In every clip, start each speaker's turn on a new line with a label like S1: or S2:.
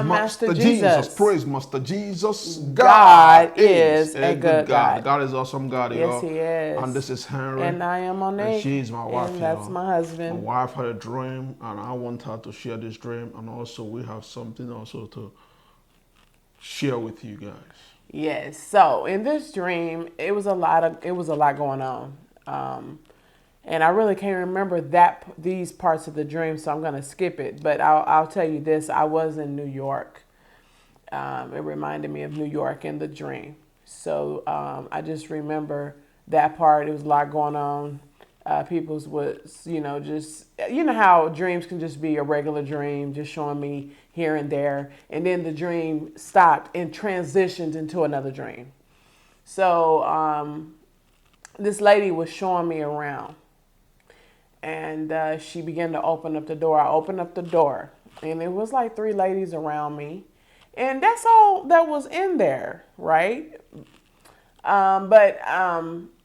S1: Master Jesus. Praise Master Jesus.
S2: God is a good God.
S1: God is awesome God,
S2: Yes,
S1: y'all.
S2: He is.
S1: And this is Henry.
S2: And I am
S1: And
S2: Monic.
S1: she's my wife,
S2: And that's my husband.
S1: My wife had a dream, and I want her to share this dream. And also, we have something also to share with you guys.
S2: Yes. So in this dream, it was a lot going on. And I really can't remember these parts of the dream, so I'm going to skip it. But I'll tell you this: I was in New York. It reminded me of New York in the dream. So I just remember that part. It was a lot going on. People's was, just, how dreams can just be a regular dream, just showing me here and there. And then the dream stopped and transitioned into another dream. So this lady was showing me around. And she began to open up the door. I opened up the door, and it was like 3 ladies around me. And that's all that was in there, right? But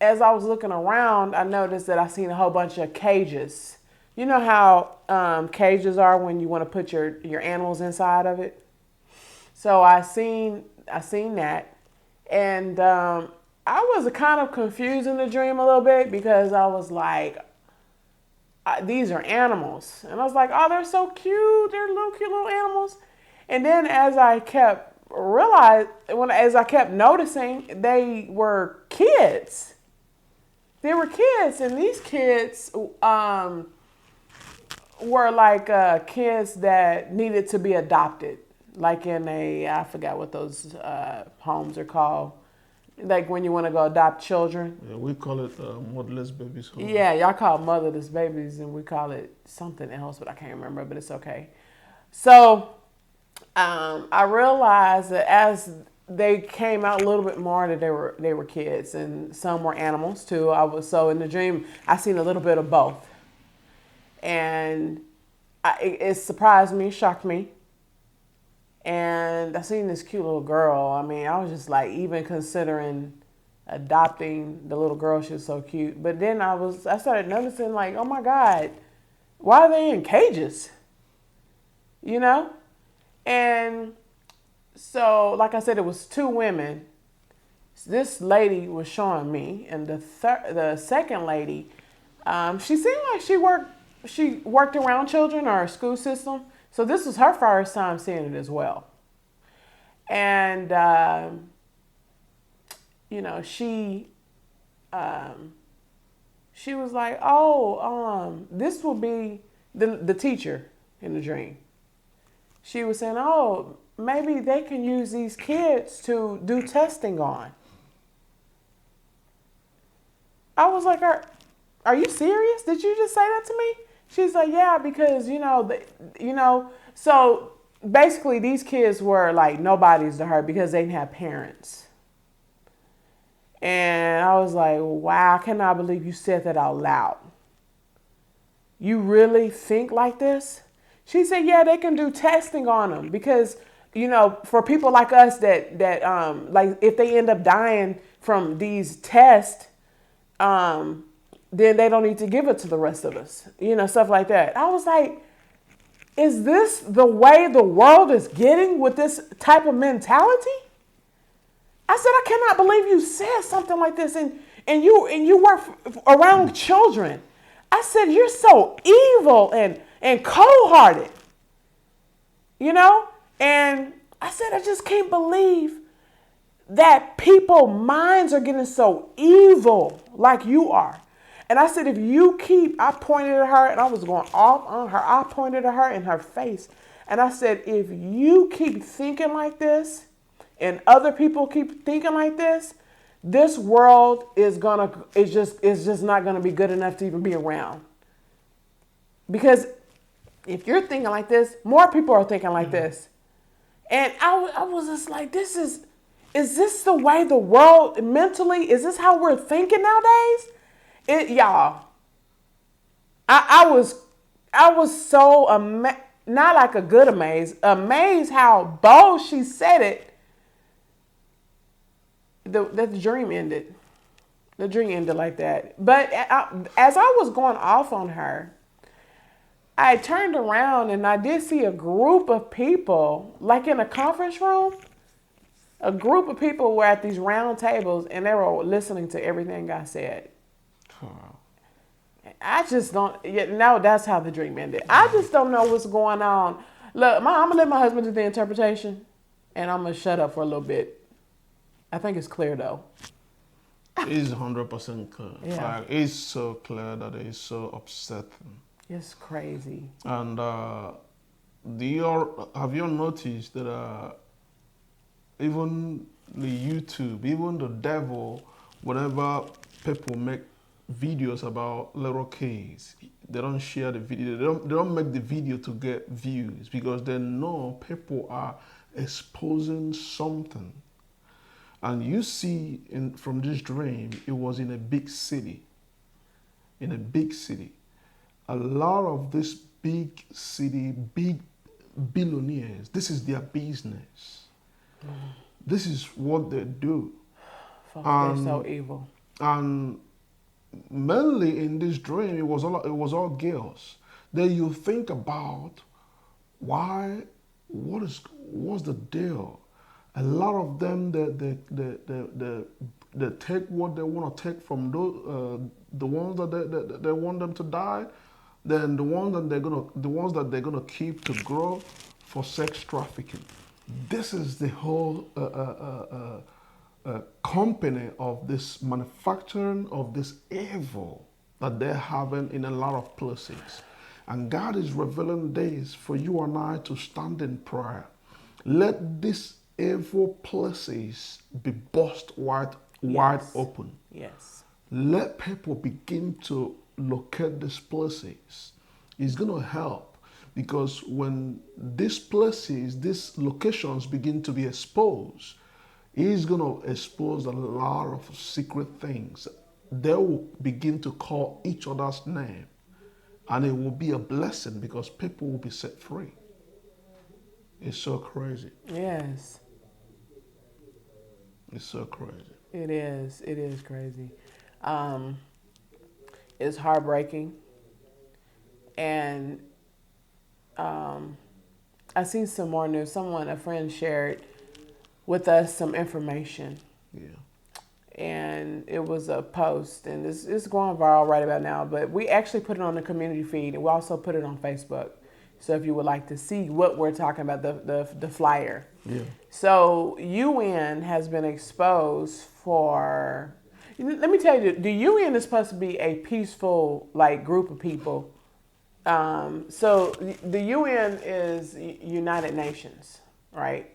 S2: as I was looking around, I noticed that I seen a whole bunch of cages. You know how cages are when you want to put your animals inside of it? So I seen that. And I was kind of confused in the dream a little bit, because I was like, these are animals. And I was like, oh, they're so cute. They're little cute little animals. And then as I kept noticing, they were kids. They were kids. And these kids were like kids that needed to be adopted. Like in I forgot what those homes are called. Like when you want to go adopt children.
S1: Yeah, we call it motherless babies home.
S2: Yeah, y'all call it motherless babies, and we call it something else, but I can't remember, but it's okay. So I realized that as they came out a little bit more, that they were kids, and some were animals too. So in the dream, I seen a little bit of both. And it surprised me, shocked me. And I seen this cute little girl. I mean, I was just like, even considering adopting the little girl, she was so cute. But then I started noticing, like, oh my God, why are they in cages? And so, like I said, it was 2 women. This lady was showing me, and the second lady, she seemed like she worked around children or a school system. So this was her first time seeing it as well. And, she was like, oh, this will be the teacher in the dream. She was saying, oh, maybe they can use these kids to do testing on. I was like, are you serious? Did you just say that to me? She's like, yeah, because, so basically these kids were like nobodies to her because they didn't have parents. And I was like, wow, I cannot believe you said that out loud. You really think like this? She said, yeah, they can do testing on them because, for people like us that like if they end up dying from these tests, then they don't need to give it to the rest of us, stuff like that. I was like, is this the way the world is getting with this type of mentality? I said, I cannot believe you said something like this and you work around children. I said, you're so evil and cold-hearted, And I said, I just can't believe that people's minds are getting so evil like you are. And I said, I pointed at her and I was going off on her. I pointed at her in her face. And I said, if you keep thinking like this and other people keep thinking like this world is just not going to be good enough to even be around. Because if you're thinking like this, more people are thinking like this. And I was just like, is this the way the world mentally, is this how we're thinking nowadays? Y'all, I was so not like a good amazed how bold she said it. That the dream ended. The dream ended like that. But as I was going off on her, I turned around and I did see a group of people, like in a conference room. A group of people were at these round tables and they were listening to everything I said.
S1: Wow.
S2: I just don't. No, that's how the dream ended. I just don't know what's going on. Look, I'm gonna let my husband do the interpretation, and I'm gonna shut up for a little bit. I think it's clear though.
S1: It's 100% clear.
S2: Yeah.
S1: Like, it's so clear that it's so upsetting.
S2: It's crazy.
S1: And have you noticed that even the YouTube, even the devil, whenever people make videos about little kids, they don't share the video. They don't make the video to get views because they know people are exposing something. And you see from this dream, it was in a big city. In a big city. A lot of this big city, big billionaires, this is their business. This is what they do.
S2: Folks, they're so evil.
S1: And mainly in this dream, it was all girls. Then you think about what's the deal? A lot of them, they take what they want to take from the ones that they want them to die. Then the ones that they're gonna keep to grow for sex trafficking. This is the whole company of this manufacturing of this evil that they're having in a lot of places. And God is revealing this for you and I to stand in prayer. Let these evil places be burst wide open.
S2: Yes.
S1: Let people begin to locate these places. It's going to help because when these places, these locations begin to be exposed, it's going to expose a lot of secret things. They will begin to call each other's name, and it will be a blessing because people will be set free. It's so crazy.
S2: Yes.
S1: It's so crazy.
S2: It is. It is crazy. It's heartbreaking. And I seen some more news. A friend shared with us some information.
S1: Yeah.
S2: And it was a post, and it's going viral right about now. But we actually put it on the community feed, and we also put it on Facebook. So if you would like to see what we're talking about, the flyer.
S1: Yeah.
S2: So UN has been exposed for. Let me tell you, the UN is supposed to be a peaceful group of people. So the UN is United Nations, right?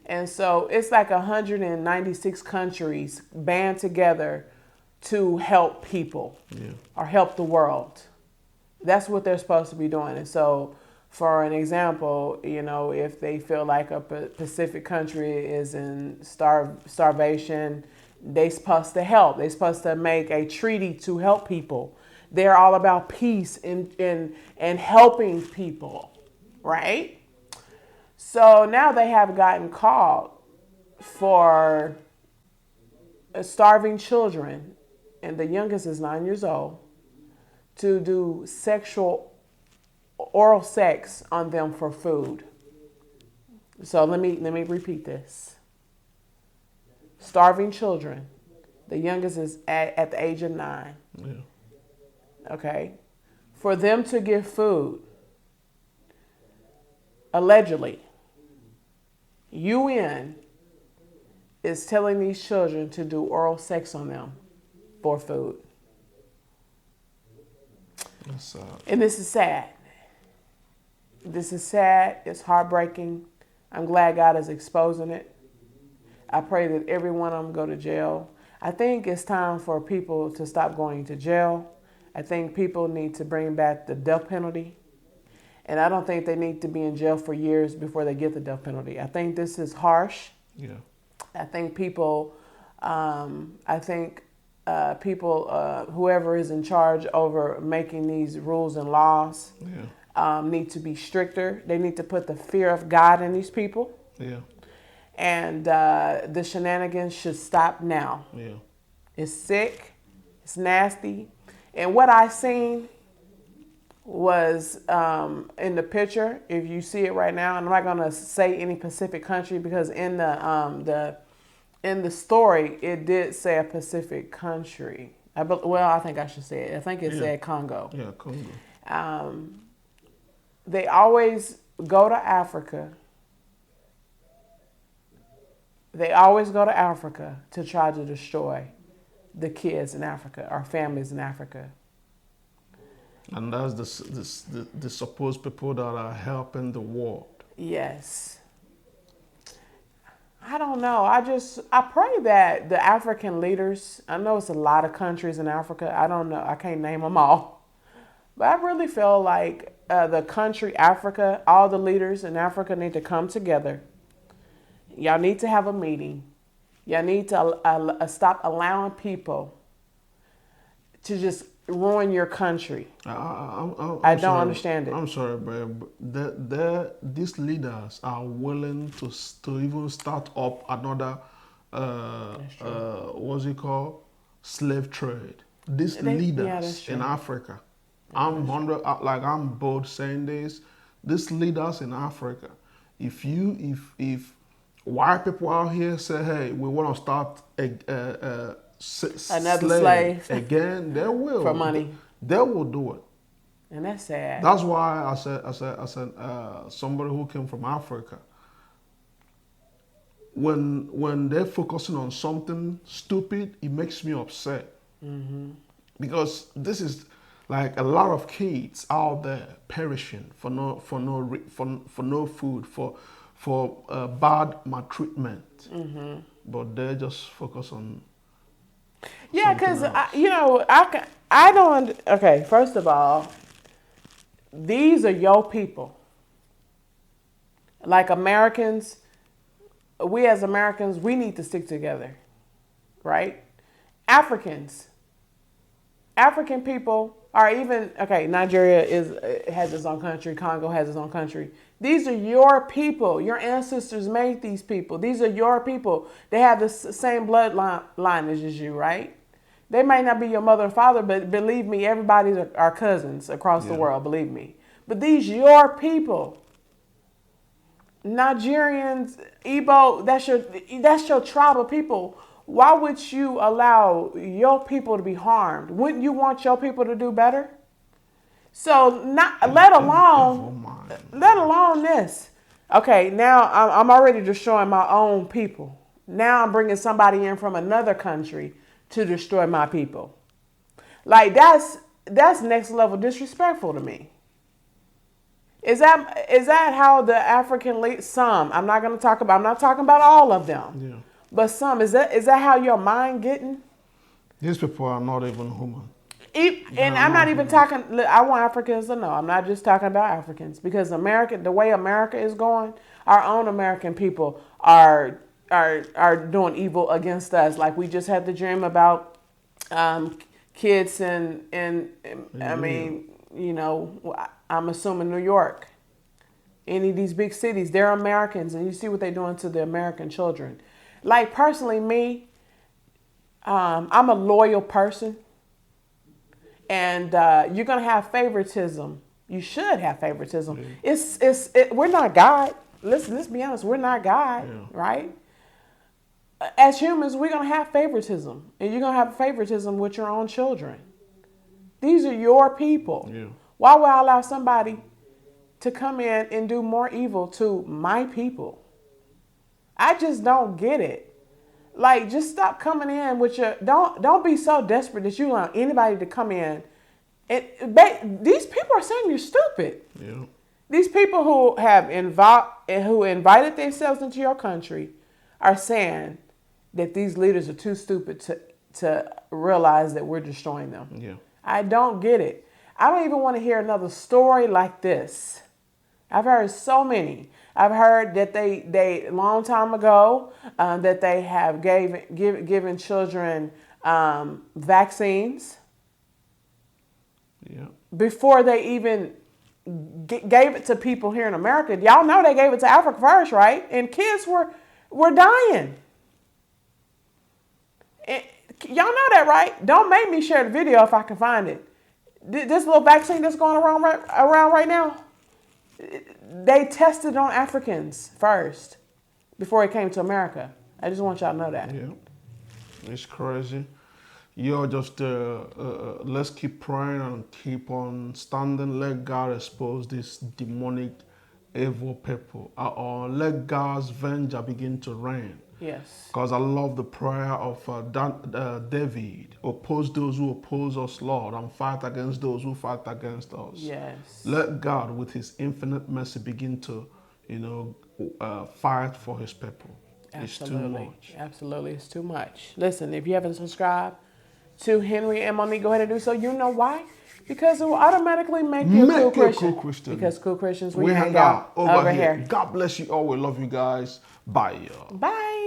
S2: And so it's like 196 countries band together to help people or help the world. That's what they're supposed to be doing. And so, for an example, if they feel like a Pacific country is in starvation, they're supposed to help. They're supposed to make a treaty to help people. They're all about peace and helping people, right? So now they have gotten called for starving children, and the youngest is 9 years old, to do oral sex on them for food. So let me repeat this. Starving children. The youngest is at the age of 9.
S1: Yeah.
S2: Okay. For them to give food. Allegedly. UN is telling these children to do oral sex on them for food.
S1: That's sad.
S2: And this is sad. This is sad. It's heartbreaking. I'm glad God is exposing it. I pray that every one of them go to jail. I think it's time for people to stop going to jail. I think people need to bring back the death penalty. And I don't think they need to be in jail for years before they get the death penalty. I think this is harsh.
S1: Yeah.
S2: I think people, whoever is in charge over making these rules and laws, need to be stricter. They need to put the fear of God in these people.
S1: Yeah.
S2: And the shenanigans should stop now.
S1: Yeah.
S2: It's sick. It's nasty. And what I seen, was in the picture. If you see it right now, and I'm not gonna say any Pacific country because in the story it did say a Pacific country. I think I should say it. I think it said Congo.
S1: Yeah, Congo.
S2: They always go to Africa. They always go to Africa to try to destroy the kids in Africa or families in Africa.
S1: And that's the supposed people that are helping the world.
S2: Yes. I don't know. I pray that the African leaders, I know it's a lot of countries in Africa. I don't know. I can't name them all. But I really feel like the country Africa, all the leaders in Africa need to come together. Y'all need to have a meeting. Y'all need to stop allowing people to just ruin your country. I don't understand it.
S1: I'm sorry, but these leaders are willing to even start up another what's it called, slave trade. These leaders in Africa, I'm bold saying this. These leaders in Africa, if white people out here say, hey, we want to start
S2: another slave
S1: again, they will
S2: for money.
S1: They will do it,
S2: and that's sad.
S1: That's why I said somebody who came from Africa. When they're focusing on something stupid, it makes me upset. Because this is like a lot of kids out there perishing for no food, for bad maltreatment. But they just focus on.
S2: Yeah, because I don't. Okay, first of all, these are your people. Like Americans, we as Americans, we need to stick together, right? African people are even, okay, Nigeria has its own country, Congo has its own country. These are your people. Your ancestors made these people. These are your people. They have the same bloodline lineage as you, right? They might not be your mother and father, but believe me, everybody's our cousins across the world, believe me. But these your people. Nigerians, Igbo, that's your tribe of people. Why would you allow your people to be harmed? Wouldn't you want your people to do better? So let alone this. Okay, now I'm already destroying my own people. Now I'm bringing somebody in from another country to destroy my people. Like that's next level disrespectful to me. Is that how the African some? I'm not talking about all of them.
S1: Yeah.
S2: But some, is that how your mind getting?
S1: These people are not even human.
S2: And I'm not even talking. I want Africans to know. I'm not just talking about Africans, because the way America is going, our own American people are doing evil against us. Like we just had the dream about kids in I mean, I'm assuming New York, any of these big cities. They're Americans, and you see what they're doing to the American children. Like personally, me, I'm a loyal person, and you're gonna have favoritism. You should have favoritism. Yeah. We're not God. Let's be honest. We're not God, right? As humans, we're gonna have favoritism, and you're gonna have favoritism with your own children. These are your people. Yeah. Why would I allow somebody to come in and do more evil to my people? I just don't get it. Like, just stop coming in with your, don't be so desperate that you allow anybody to come in. These people are saying you're stupid. Yeah. These people who have invited themselves into your country are saying that these leaders are too stupid to realize that we're destroying them. Yeah. I don't get it. I don't even want to hear another story like this. I've heard so many. I've heard that they long time ago that they have given children vaccines. Yeah. Before they even gave it to people here in America. Y'all know they gave it to Africa first, right? And kids were dying. And y'all know that, right? Don't make me share the video if I can find it. this little vaccine that's going around right now, they tested on Africans first before it came to America. I just want y'all to know that.
S1: Yeah, it's crazy. You're just let's keep praying and keep on standing. Let God expose this demonic, evil people, or let God's vengeance begin to reign.
S2: Yes.
S1: Because I love the prayer of David. Oppose those who oppose us, Lord, and fight against those who fight against us.
S2: Yes.
S1: Let God, with His infinite mercy, begin to, fight for His people.
S2: Absolutely.
S1: It's too much.
S2: Absolutely, it's too much. Listen, if you haven't subscribed to Henry and Monique, go ahead and do so. You know why? Because it will automatically make you a cool Christian. Because cool Christians, we hang out over here.
S1: God bless you all. We love you guys. Bye, y'all.
S2: Bye.